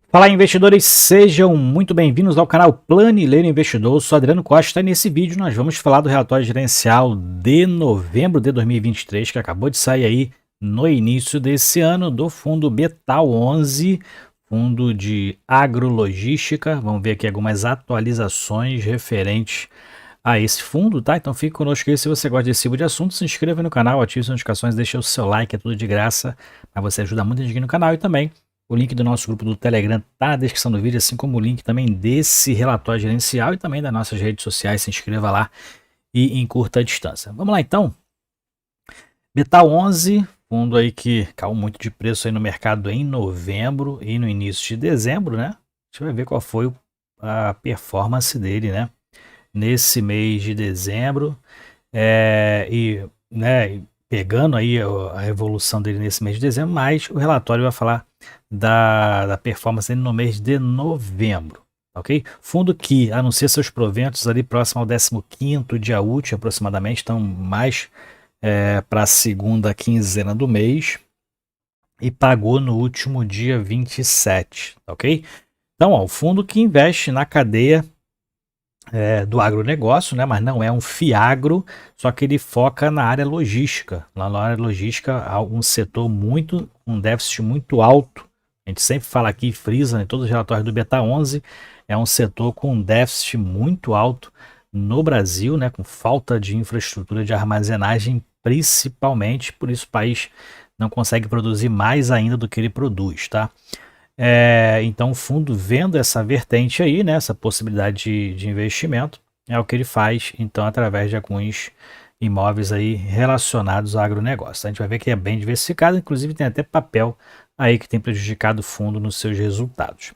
Fala, investidores, sejam muito bem-vindos ao canal Planileiro Investidor. Eu sou Adriano Costa e nesse vídeo nós vamos falar do relatório gerencial de novembro de 2023, que acabou de sair aí no início desse ano, do fundo Betal11, fundo de agrologística. Vamos ver aqui algumas atualizações referentes a esse fundo, tá? Então fique conosco aí. Se você gosta desse tipo de assunto, se inscreva no canal, ative as notificações, deixe o seu like, é tudo de graça, mas você ajuda muito a gente aqui no canal. E também o link do nosso grupo do Telegram tá na descrição do vídeo, assim como o link também desse relatório gerencial e também das nossas redes sociais. Se inscreva lá e em curta distância. Vamos lá então. Betal11, fundo aí que caiu muito de preço aí no mercado em novembro e no início de dezembro, né? A gente vai ver qual foi a performance dele, né? Nesse mês de dezembro né, pegando aí a evolução dele nesse mês de dezembro, mas o relatório vai falar da performance dele no mês de novembro, ok? Fundo que anuncia seus proventos ali próximo ao 15º dia útil aproximadamente, então mais para a segunda quinzena do mês, e pagou no último dia 27, ok? Então, ó, o fundo que investe na cadeia do agronegócio, né? Mas não é um fiagro, só que ele foca na área logística. Lá na área logística há um setor um déficit muito alto. A gente sempre fala aqui, frisa em todos os relatórios do Beta11, é um setor com um déficit muito alto no Brasil, né? Com falta de infraestrutura de armazenagem, principalmente, por isso o país não consegue produzir mais ainda do que ele produz, tá? Então o fundo, vendo essa vertente aí, né, essa possibilidade de investimento, é o que ele faz, então, através de alguns imóveis aí relacionados ao agronegócio. A gente vai ver que é bem diversificado, inclusive tem até papel aí que tem prejudicado o fundo nos seus resultados.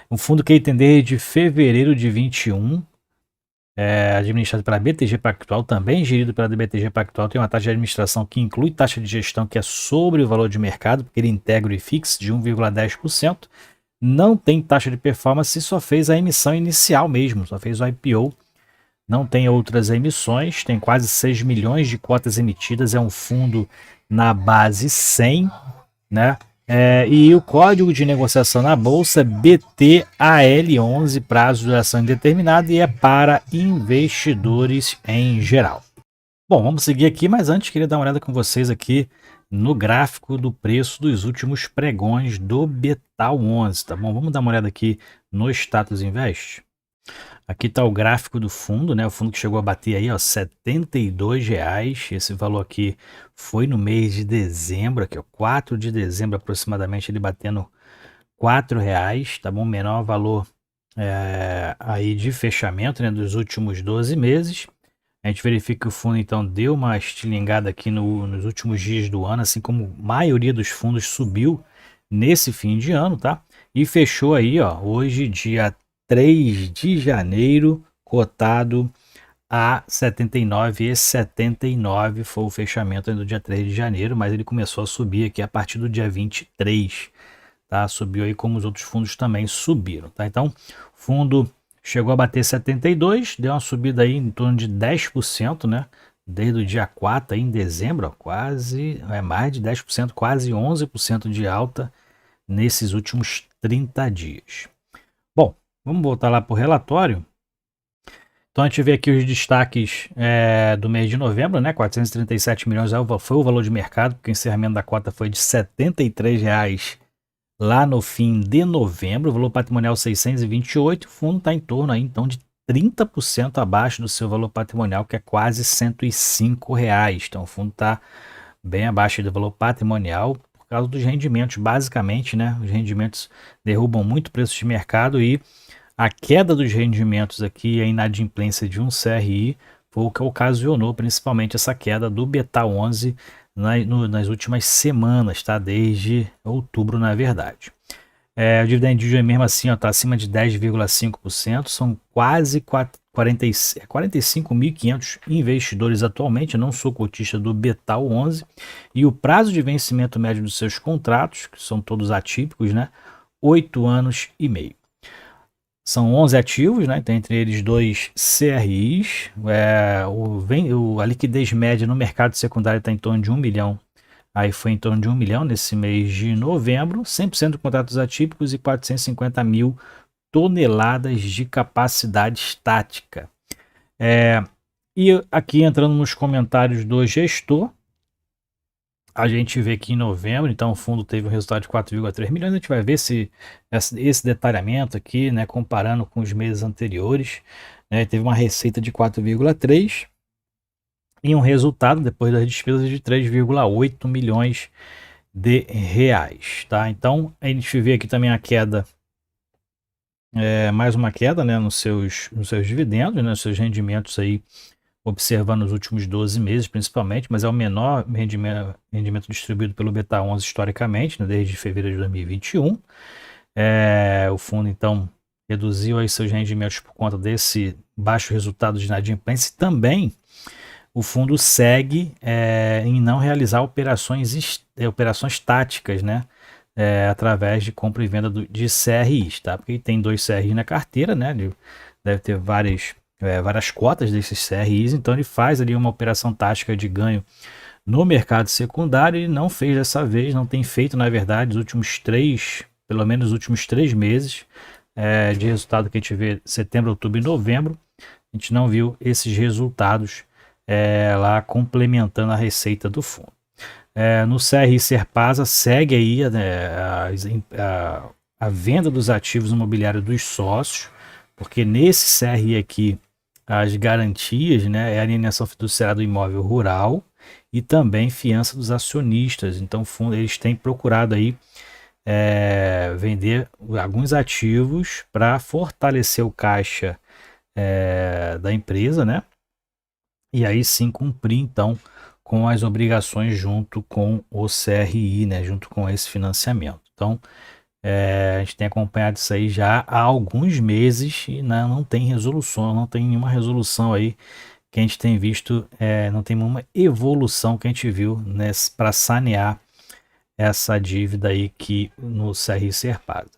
Um fundo que tem desde fevereiro de 21, administrado pela BTG Pactual, também gerido pela BTG Pactual, tem uma taxa de administração que inclui taxa de gestão que é sobre o valor de mercado, porque ele integra o IFIX de 1,10%, não tem taxa de performance e só fez a emissão inicial mesmo, só fez o IPO, não tem outras emissões, tem quase 6 milhões de cotas emitidas, é um fundo na base 100, né? E o código de negociação na bolsa é BTAL11, prazo de duração indeterminada, e é para investidores em geral. Bom, vamos seguir aqui, mas antes queria dar uma olhada com vocês aqui no gráfico do preço dos últimos pregões do Betal11, tá bom? Vamos dar uma olhada aqui no Status Invest. Aqui está o gráfico do fundo, né? O fundo que chegou a bater aí, ó, R$ 72. Esse valor aqui foi no mês de dezembro, aqui, ó, 4 de dezembro aproximadamente, ele batendo R$ 4, tá bom? Menor valor aí de fechamento, né, dos últimos 12 meses. A gente verifica que o fundo então deu uma estilingada aqui nos últimos dias do ano, assim como a maioria dos fundos subiu nesse fim de ano, tá? E fechou aí, ó, hoje, dia 3 de janeiro, cotado a 79,79, foi o fechamento do dia 3 de janeiro, mas ele começou a subir aqui a partir do dia 23, tá? Subiu aí como os outros fundos também subiram, tá? Então, o fundo chegou a bater 72, deu uma subida aí em torno de 10%, né? Desde o dia 4 aí em dezembro, ó, quase, mais de 10%, quase 11% de alta nesses últimos 30 dias. Bom, vamos voltar lá para o relatório. Então a gente vê aqui os destaques do mês de novembro, né? 437 milhões foi o valor de mercado, porque o encerramento da cota foi de R$ 73 lá no fim de novembro, o valor patrimonial 628, o fundo está em torno aí, então, de 30% abaixo do seu valor patrimonial, que é quase R$ 105. Então o fundo está bem abaixo do valor patrimonial por causa dos rendimentos, basicamente, né? Os rendimentos derrubam muito o preço de mercado e a queda dos rendimentos aqui, a inadimplência de um CRI, foi o que ocasionou principalmente essa queda do Betal11 nas últimas semanas, tá? Desde outubro, na verdade. O dividend yield mesmo assim está acima de 10,5%, são quase 45.500 investidores atualmente. Eu não sou cotista do Betal11, e o prazo de vencimento médio dos seus contratos, que são todos atípicos, né? 8 anos e meio. São 11 ativos, né? Tem entre eles 2 CRIs. A liquidez média no mercado secundário está em torno de 1 milhão aí foi em torno de 1 milhão nesse mês de novembro, 100% de contratos atípicos e 450 mil toneladas de capacidade estática. E aqui entrando nos comentários do gestor, a gente vê que em novembro, então o fundo teve um resultado de 4,3 milhões, a gente vai ver esse detalhamento aqui, né, comparando com os meses anteriores, né, teve uma receita de 4,3 e um resultado, depois das despesas, de 3,8 milhões de reais, tá? Então, a gente vê aqui também a queda, mais uma queda, né, nos seus dividendos, né, nos seus rendimentos aí, observando os últimos 12 meses principalmente, mas é o menor rendimento distribuído pelo Beta 11 historicamente, né, desde fevereiro de 2021. O fundo, então, reduziu aí seus rendimentos por conta desse baixo resultado de inadimplência. Também o fundo segue em não realizar operações táticas, né, através de compra e venda de CRIs, tá? Porque tem 2 CRIs na carteira, né? Ele deve ter várias cotas desses CRIs, então ele faz ali uma operação tática de ganho no mercado secundário e não fez dessa vez, não tem feito, na verdade, pelo menos os últimos 3 meses de resultado que a gente vê setembro, outubro e novembro, a gente não viu esses resultados lá complementando a receita do fundo. No CRI Serpasa segue aí a venda dos ativos imobiliários dos sócios, porque nesse CRI aqui as garantias, né, é a alienação fiduciária do imóvel rural e também fiança dos acionistas. Então, eles têm procurado aí vender alguns ativos para fortalecer o caixa da empresa, né? E aí sim cumprir então com as obrigações junto com o CRI, né? Junto com esse financiamento. Então, a gente tem acompanhado isso aí já há alguns meses e não tem resolução, não tem nenhuma resolução aí que a gente tem visto, não tem nenhuma evolução que a gente viu para sanear essa dívida aí que no CRI Serpasa.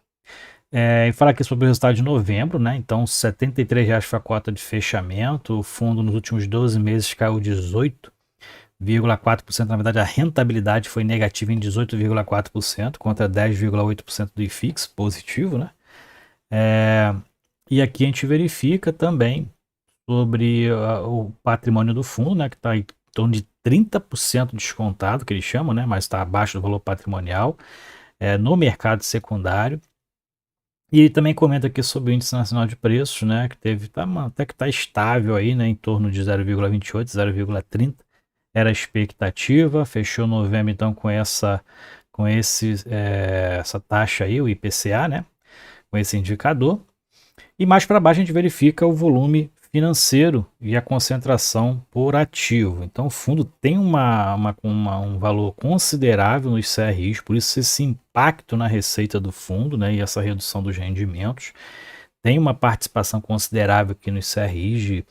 E falar aqui sobre o resultado de novembro, né? Então, R$ 73,00 foi a cota de fechamento, o fundo nos últimos 12 meses caiu 18,4%, na verdade a rentabilidade foi negativa em 18,4% contra 10,8% do IFIX, positivo, né? E aqui a gente verifica também sobre o patrimônio do fundo, né, que está em torno de 30% descontado, que eles chamam, né, mas está abaixo do valor patrimonial no mercado secundário. E ele também comenta aqui sobre o índice nacional de preços, né, que até que está estável aí, né, em torno de 0,28, 0,30. Era a expectativa, fechou novembro então com essa taxa aí, o IPCA, né, com esse indicador. E mais para baixo a gente verifica o volume financeiro e a concentração por ativo. Então o fundo tem um valor considerável nos CRIs, por isso esse impacto na receita do fundo, né, e essa redução dos rendimentos. Tem uma participação considerável aqui nos CRIs,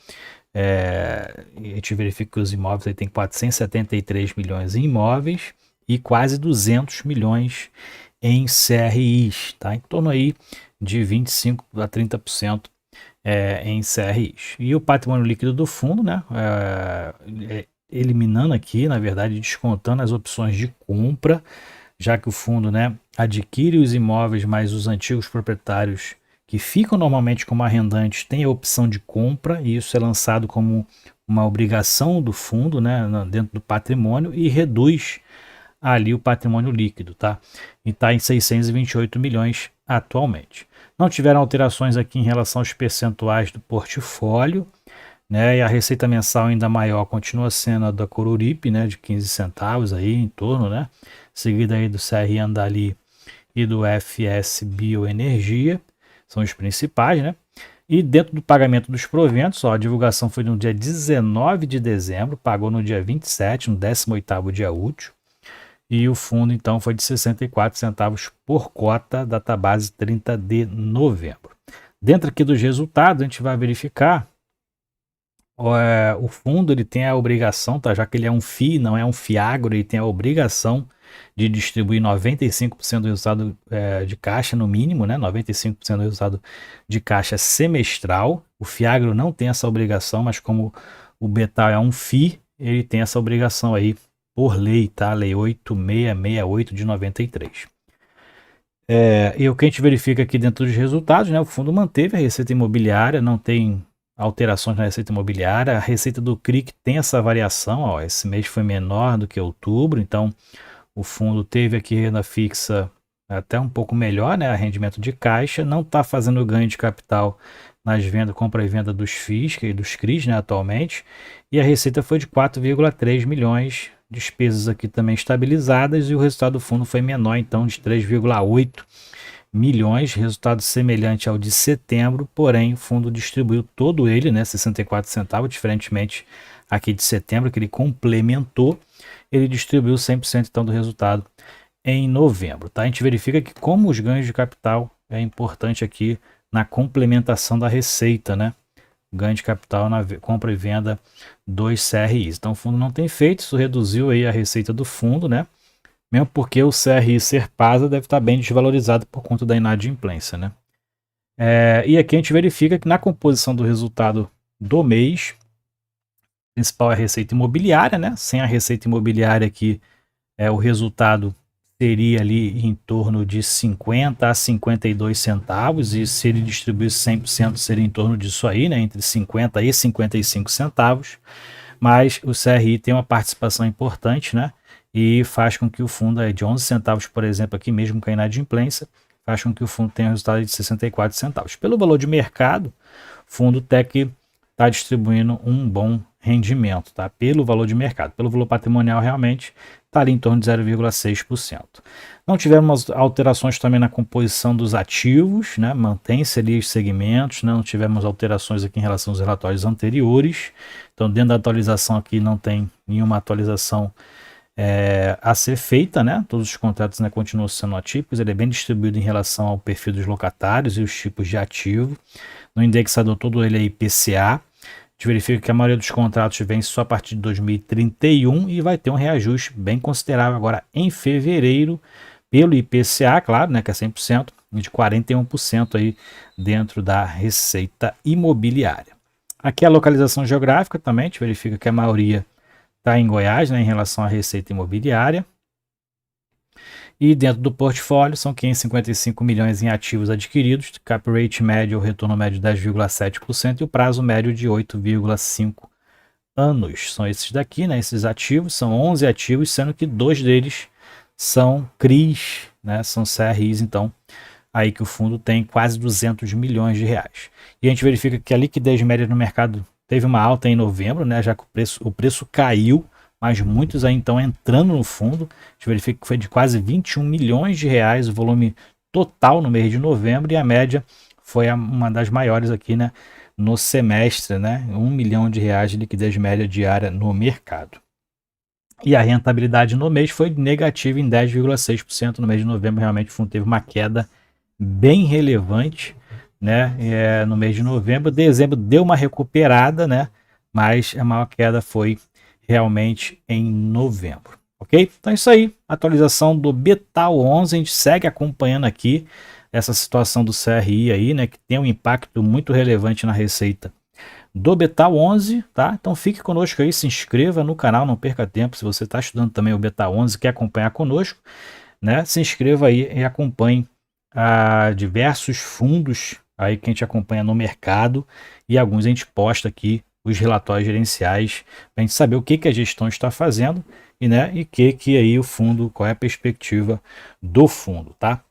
a gente verifica que os imóveis aí tem 473 milhões em imóveis e quase 200 milhões em CRIs, tá? Em torno aí de 25% a 30% em CRIs. E o patrimônio líquido do fundo, né, eliminando aqui, na verdade, descontando as opções de compra, já que o fundo, né, adquire os imóveis, mas os antigos proprietários que ficam normalmente como arrendantes têm a opção de compra, e isso é lançado como uma obrigação do fundo, né, dentro do patrimônio, e reduz ali o patrimônio líquido, tá? E está em 628 milhões atualmente. Não tiveram alterações aqui em relação aos percentuais do portfólio, né? E a receita mensal ainda maior continua sendo a da Coruripe, né? De 15 centavos aí em torno, né? Seguida aí do CRI Andali e do FS Bioenergia, são os principais, né? E dentro do pagamento dos proventos, ó, a divulgação foi no dia 19 de dezembro, pagou no dia 27, no 18º dia útil. E o fundo, então, foi de 64 centavos por cota, database 30 de novembro. Dentro aqui dos resultados, a gente vai verificar o fundo, ele tem a obrigação, tá? Já que ele é um FII, não é um FIAGRO, ele tem a obrigação de distribuir 95% do resultado de caixa, no mínimo, né? 95% do resultado de caixa semestral. O FIAGRO não tem essa obrigação, mas como o Betal é um FII, ele tem essa obrigação aí por lei, tá? Lei 8668 de 93. E o que a gente verifica aqui dentro dos resultados, né? O fundo manteve a receita imobiliária, não tem alterações na receita imobiliária. A receita do CRI tem essa variação, ó, esse mês foi menor do que outubro, então o fundo teve aqui renda fixa até um pouco melhor, né? Rendimento de caixa, não está fazendo ganho de capital nas vendas, compra e venda dos FIIs e dos CRIs, né, atualmente, e a receita foi de 4,3 milhões, despesas aqui também estabilizadas, e o resultado do fundo foi menor, então, de 3,8 milhões, resultado semelhante ao de setembro, porém o fundo distribuiu todo ele, né, 64 centavos, diferentemente aqui de setembro, que ele complementou, ele distribuiu 100% então do resultado em novembro, tá? A gente verifica que como os ganhos de capital é importante aqui na complementação da receita, né? Ganho de capital na compra e venda dos CRIs. Então o fundo não tem feito, isso reduziu aí a receita do fundo, né? Mesmo porque o CRI Serpasa deve estar bem desvalorizado por conta da inadimplência, né? E aqui a gente verifica que na composição do resultado do mês, o principal é a receita imobiliária, né? Sem a receita imobiliária aqui, o resultado seria ali em torno de 50 a 52 centavos, e se ele distribuísse 100% seria em torno disso aí, né? Entre 50 e 55 centavos, mas o CRI tem uma participação importante, né? E faz com que o fundo é de 11 centavos, por exemplo, aqui mesmo com a inadimplência, faz com que o fundo tenha um resultado de 64 centavos. Pelo valor de mercado, o fundo Tech está distribuindo um bom rendimento, tá? Pelo valor de mercado. Pelo valor patrimonial, realmente, está ali em torno de 0,6%. Não tivemos alterações também na composição dos ativos, né? Mantém-se ali os segmentos, né? Não tivemos alterações aqui em relação aos relatórios anteriores. Então, dentro da atualização aqui, não tem nenhuma atualização a ser feita, né? Todos os contratos, né, continuam sendo atípicos, ele é bem distribuído em relação ao perfil dos locatários e os tipos de ativo. No indexador todo ele é IPCA. A gente verifica que a maioria dos contratos vem só a partir de 2031 e vai ter um reajuste bem considerável agora em fevereiro pelo IPCA, claro, né, que é 100%, de 41% aí dentro da receita imobiliária. Aqui a localização geográfica também, a gente verifica que a maioria está em Goiás, né, em relação à receita imobiliária. E dentro do portfólio são 555 milhões em ativos adquiridos, cap rate médio, o retorno médio de 10,7% e o prazo médio de 8,5 anos. São esses daqui, né, esses ativos, são 11 ativos, sendo que 2 deles são CRIs, né, são CRIs, então aí que o fundo tem quase 200 milhões de reais. E a gente verifica que a liquidez média no mercado teve uma alta em novembro, né, já que o preço caiu, mas muitos aí então entrando no fundo. A gente verifica que foi de quase 21 milhões de reais o volume total no mês de novembro, e a média foi uma das maiores aqui, né, no semestre, né, 1 milhão de reais de liquidez média diária no mercado. E a rentabilidade no mês foi negativa em 10,6% no mês de novembro. Realmente o fundo teve uma queda bem relevante, né, no mês de novembro. Dezembro deu uma recuperada, né, mas a maior queda foi realmente em novembro, ok? Então é isso aí, atualização do Betal11, a gente segue acompanhando aqui essa situação do CRI aí, né, que tem um impacto muito relevante na receita do Betal11, tá? Então fique conosco aí, se inscreva no canal, não perca tempo. Se você está estudando também o Betal11, quer acompanhar conosco, né, se inscreva aí e acompanhe diversos fundos aí que a gente acompanha no mercado, e alguns a gente posta aqui os relatórios gerenciais para a gente saber o que a gestão está fazendo e, né, e que aí o fundo, qual é a perspectiva do fundo, tá?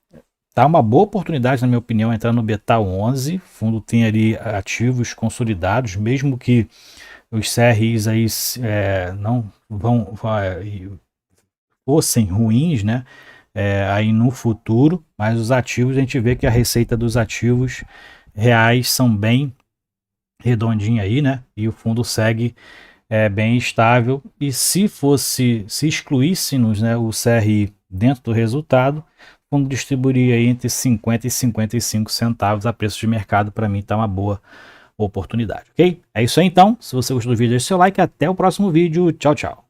Tá uma boa oportunidade, na minha opinião, entrar no Betal11. O fundo tem ali ativos consolidados, mesmo que os CRIs aí não fossem ruins, né? Aí no futuro, mas os ativos, a gente vê que a receita dos ativos reais são bem redondinha aí, né? E o fundo segue bem estável. E se excluíssemos, né, o CRI dentro do resultado, o fundo distribuiria aí entre 50 e 55 centavos a preço de mercado. Para mim tá uma boa oportunidade, ok? É isso aí então. Se você gostou do vídeo, deixe seu like. Até o próximo vídeo. Tchau, tchau.